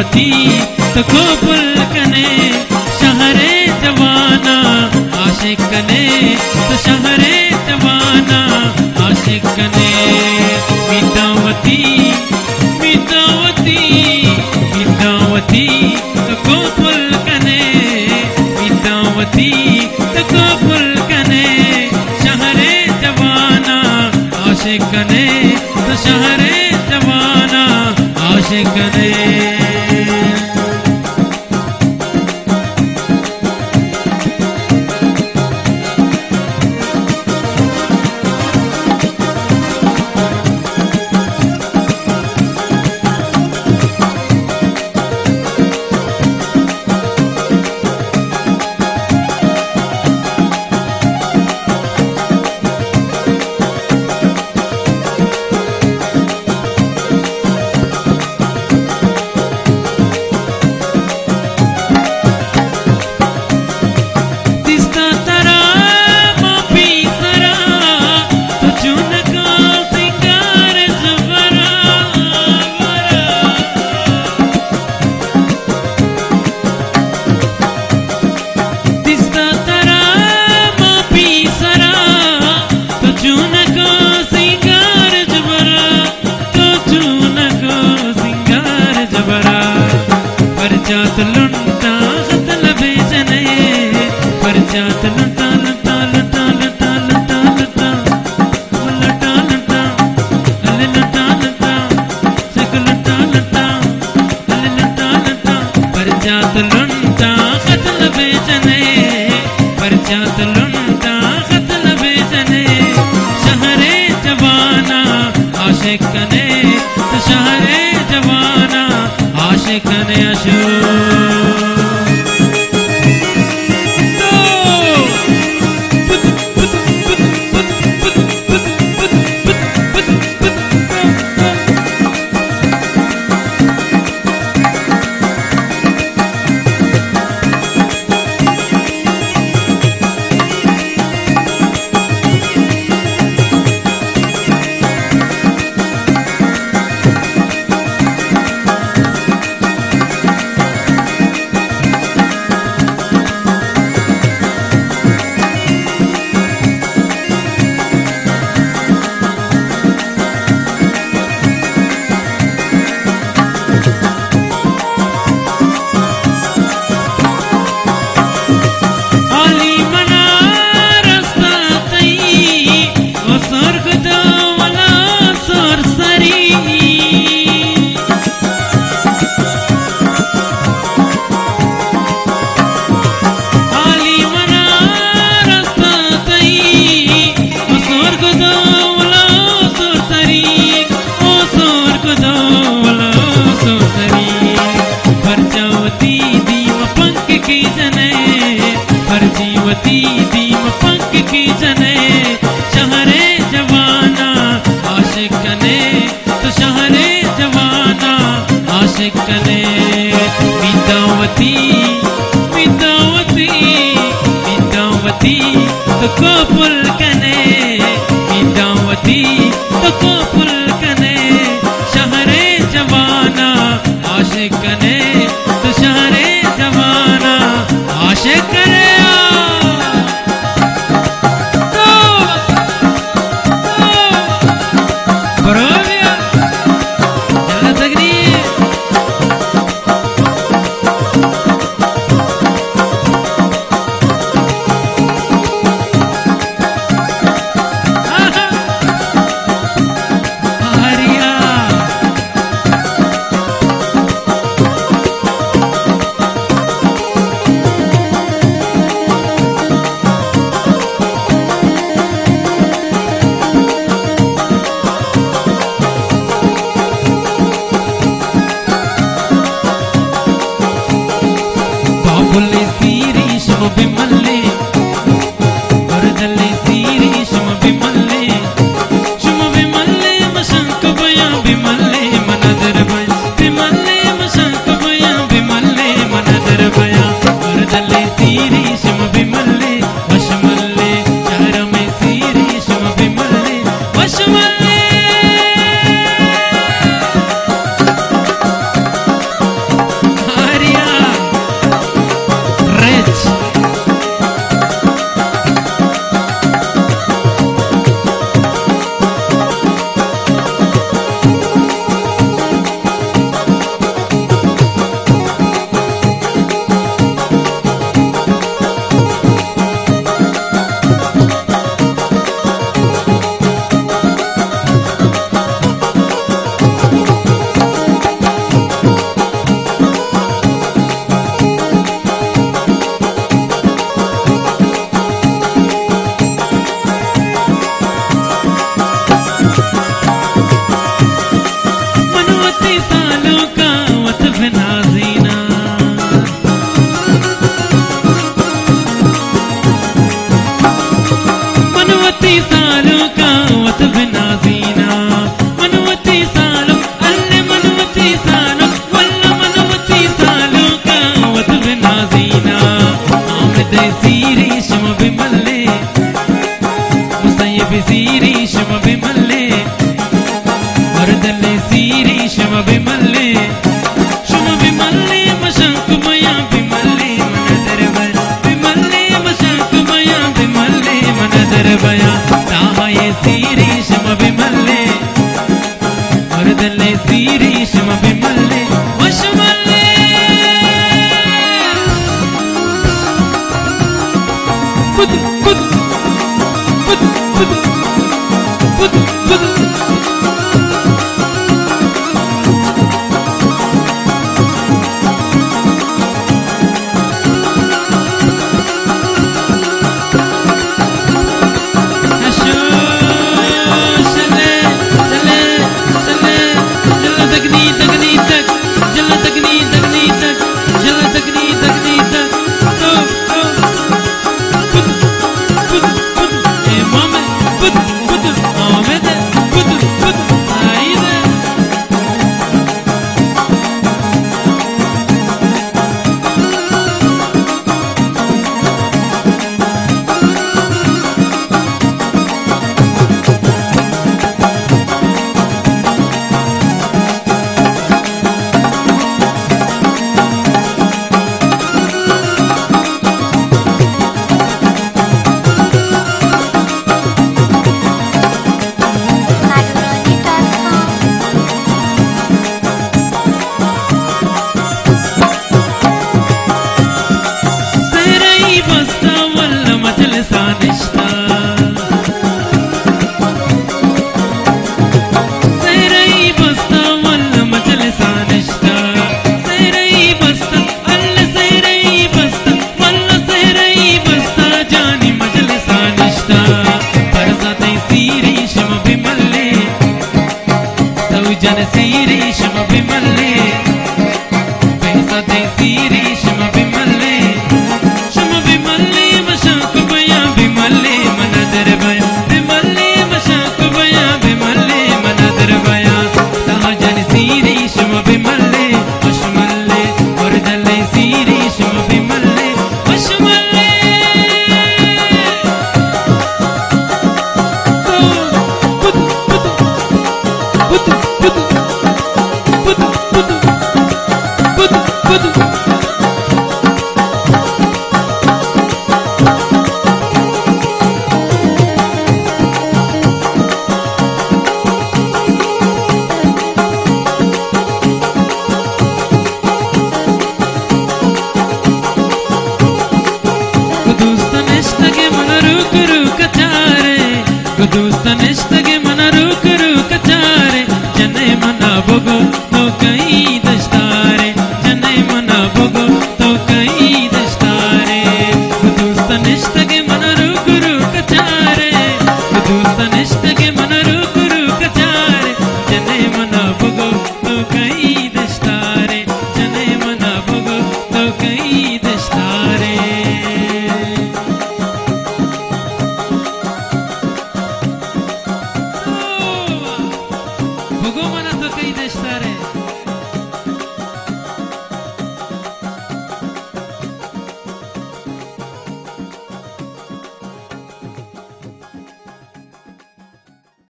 विदावती तो को पुलकने शहरे जवाना आशिक कने तो शहरे जवाना आशिक कने विदावती विदावती विदावती तो को पुलकने विदावती तो को पुलकने शहरे जवाना आशिक कने तो शहरे जवाना आशिक कने परजात लुंटा खत लबे जने परजात लुंटा लुंटा लुंटा लुंटा लुंटा लुंटा लुंटा लुंटा अले लुंटा लुंटा सिक लुंटा लुंटा अले लुंटा लुंटा परजात लुंटा खत लबे जने परजात लुंटा खत लबे जने शहरे जवाना आशिक कने तो शहरे जवाना आशिक कने वरदले सीरी शम बिमल्ले मशंकुमया बिमल्ले मनदरवय बिमल्ले मशंकुमया बिमल्ले मनदरवया ताहाये सीरी शम बिमल्ले वरदले सीरी शम बिमल्ले वशमल्ले पुद पुद पुद पुद पुद पुद जन सीरी शम बिमल्ले बेसदे सीरी शम बिमल्ले मशंकुमया बिमल्ले मनदरवया बिमल्ले मशंकुमया बिमल्ले मनदरवया ताहा जन सीरी शम बिमल्ले वशमल्ले वरदले सीरी शम बिमल्ले वशमल्ले दोस्तन इश्तगे मन रुक रुक चारे जने मना बुगु